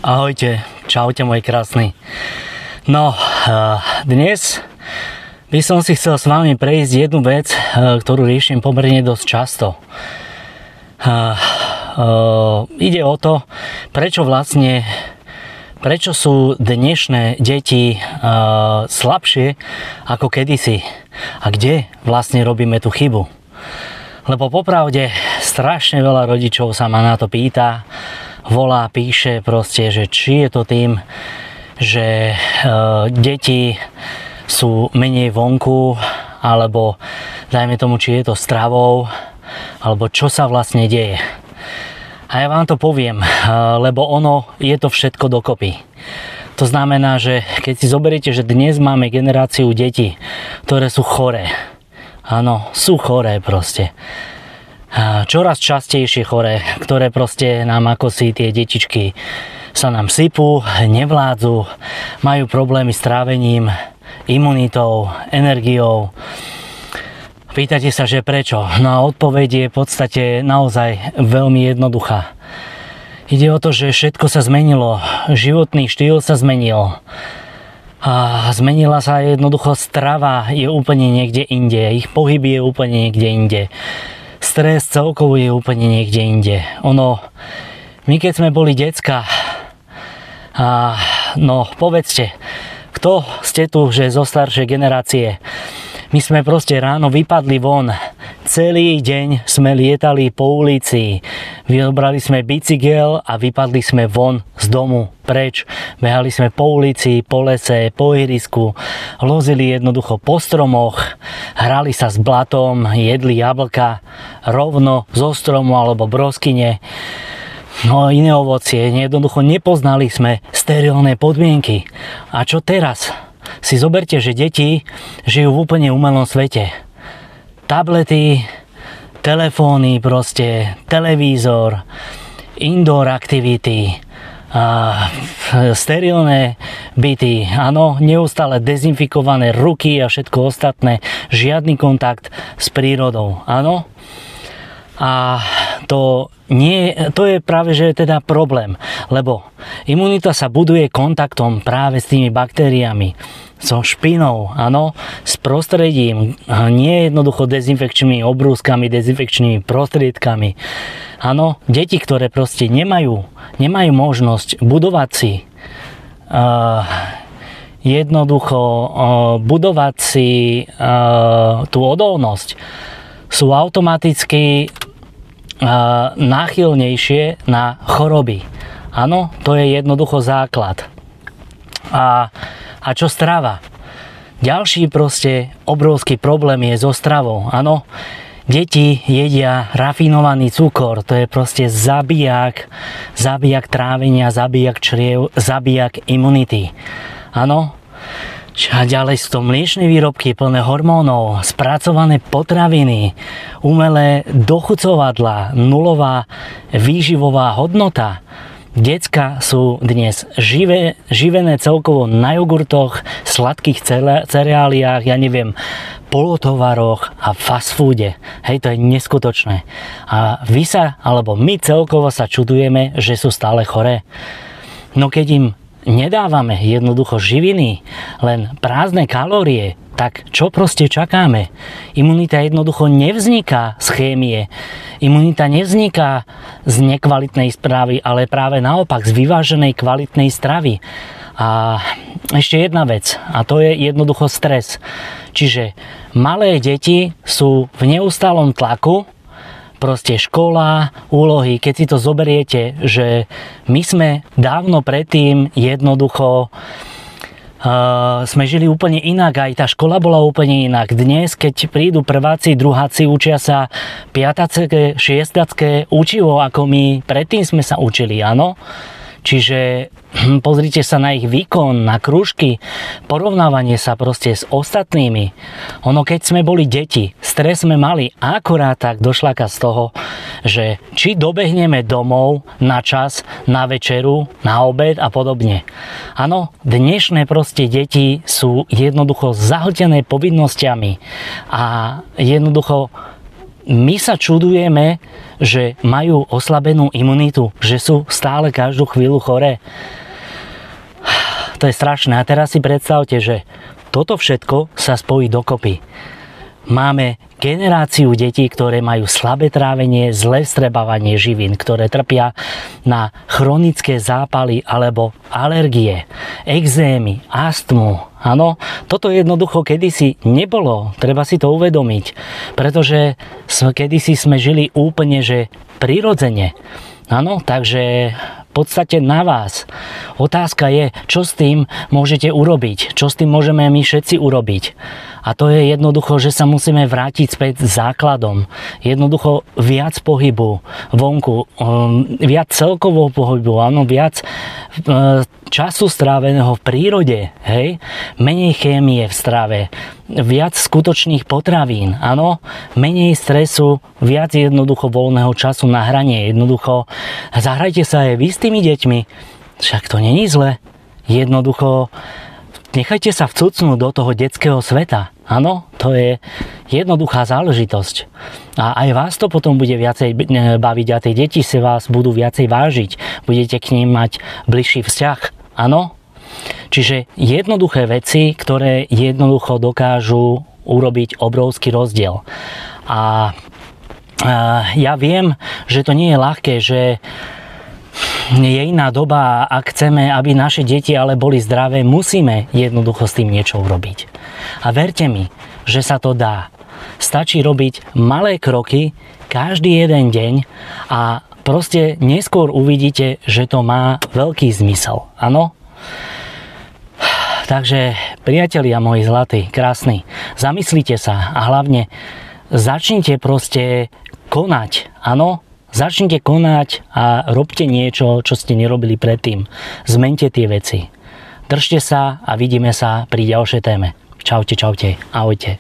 Ahojte, čaute moji krásni. No, dnes by som si chcel s vami prejsť jednu vec, ktorú riešim pomerne dosť často. Ide o to, prečo sú dnešné deti slabšie ako kedysi a kde vlastne robíme tú chybu. Lebo popravde strašne veľa rodičov sa ma na to pýta, volá, píše proste, že či je to tým, že deti sú menej vonku, alebo dajme tomu, či je to stravou, alebo čo sa vlastne deje. A ja vám to poviem, lebo je to všetko dokopy. To znamená, že keď si zoberiete, že dnes máme generáciu detí, ktoré sú choré. Áno, sú choré proste. Čoraz častejšie choré, ktoré proste nám ako si tie detičky sa nám sypú, nevládzu, majú problémy s trávením, imunitou, energiou. Pýtate sa, že prečo? No a odpoveď je v podstate naozaj veľmi jednoduchá. Ide o to, že všetko sa zmenilo, životný štýl sa zmenil. A zmenila sa jednoducho strava, je úplne niekde inde, ich pohyb je úplne niekde inde. Stres celkovo je úplne niekde inde. My keď sme boli decka, povedzte, kto ste tu, že zo staršej generácie, my sme proste ráno vypadli von, celý deň sme lietali po ulici, vybrali sme bicykel a vypadli sme von z domu, preč. Behali sme po ulici, po lese, po ihrisku, lozili jednoducho po stromoch, hrali sa s blatom, jedli jablka rovno zo stromu alebo broskyne, iné ovocie. Jednoducho nepoznali sme sterilné podmienky. A čo teraz? Si zoberte, že deti žijú v úplne umelom svete. Tablety, telefóny proste, televízor, indoor aktivity, sterilné byty, áno, neustále dezinfikované ruky a všetko ostatné, žiadny kontakt s prírodou, áno. A to je práve, že je teda problém, lebo imunita sa buduje kontaktom práve s tými baktériami, so špinou, áno, s prostredím, nie jednoducho dezinfekčnými obrúskami, dezinfekčnými prostriedkami. Áno, deti, ktoré proste nemajú možnosť budovať si tú odolnosť, sú automaticky náchylnejšie na choroby. Áno, to je jednoducho základ. A čo strava? Ďalší proste obrovský problém je so stravou. Áno, deti jedia rafinovaný cukor, to je proste zabijak trávenia, zabijak čriev, zabijak imunity. Áno, a ďalej sú to mliečne výrobky plné hormónov, spracované potraviny, umelé dochucovadlá, nulová výživová hodnota. Decká sú dnes živené celkovo na jogurtoch, sladkých cereáliách, polotovaroch a fast foode. Hej, to je neskutočné. A my celkovo sa čudujeme, že sú stále choré. No keď im nedávame jednoducho živiny, len prázdne kalórie, tak čo proste čakáme? Imunita jednoducho nevzniká z chémie. Imunita nevzniká z nekvalitnej stravy, ale práve naopak z vyváženej kvalitnej stravy. A ešte jedna vec, a to je jednoducho stres. Čiže malé deti sú v neustálom tlaku, proste škola, úlohy, keď si to zoberiete, že my sme dávno predtým jednoducho sme žili úplne inak, aj tá škola bola úplne inak. Dnes, keď prídu prváci, druháci, učia sa piatacké, šiestacké učivo, ako my predtým sme sa učili, áno? Čiže pozrite sa na ich výkon, na krúžky, porovnávanie sa proste s ostatnými. Keď sme boli deti, stres sme mali, akurát tak došľaka z toho, že či dobehneme domov na čas, na večeru, na obed a podobne. Áno, dnešné proste deti sú jednoducho zahltené povinnosťami a jednoducho my sa čudujeme, že majú oslabenú imunitu, že sú stále každú chvíľu choré. To je strašné. A teraz si predstavte, že toto všetko sa spojí dokopy. Máme generáciu detí, ktoré majú slabé trávenie, zlé vstrebávanie živín, ktoré trpia na chronické zápaly alebo alergie, ekzémy, astmu. Áno, toto jednoducho kedysi nebolo, treba si to uvedomiť, pretože kedysi sme žili úplne, že prirodzene. Áno, takže v podstate na vás. Otázka je, čo s tým môžete urobiť, čo s tým môžeme my všetci urobiť. A to je jednoducho, že sa musíme vrátiť späť základom. Jednoducho viac pohybu vonku, viac celkového pohybu, áno, viac času stráveného v prírode, hej, menej chémie v strave, viac skutočných potravín, áno, menej stresu, viac jednoducho voľného času na hranie, jednoducho zahrajte sa aj vy s tými deťmi, však to není zle, jednoducho nechajte sa vcucnúť do toho detského sveta. Áno, to je jednoduchá záležitosť. A aj vás to potom bude viacej baviť a tie deti si vás budú viacej vážiť. Budete k ním mať bližší vzťah. Áno? Čiže jednoduché veci, ktoré jednoducho dokážu urobiť obrovský rozdiel. A ja viem, že to nie je ľahké, že je iná doba, ak chceme, aby naše deti ale boli zdravé, musíme jednoducho s tým niečo urobiť. A verte mi, že sa to dá. Stačí robiť malé kroky každý jeden deň a proste neskôr uvidíte, že to má veľký zmysel. Áno? Takže, priatelia moji zlatí, krásni, zamyslite sa a hlavne začnite proste konať. Áno? Začnite konať a robte niečo, čo ste nerobili predtým. Zmente tie veci. Držte sa a vidíme sa pri ďalšej téme. Čaute, čaute. Ahojte.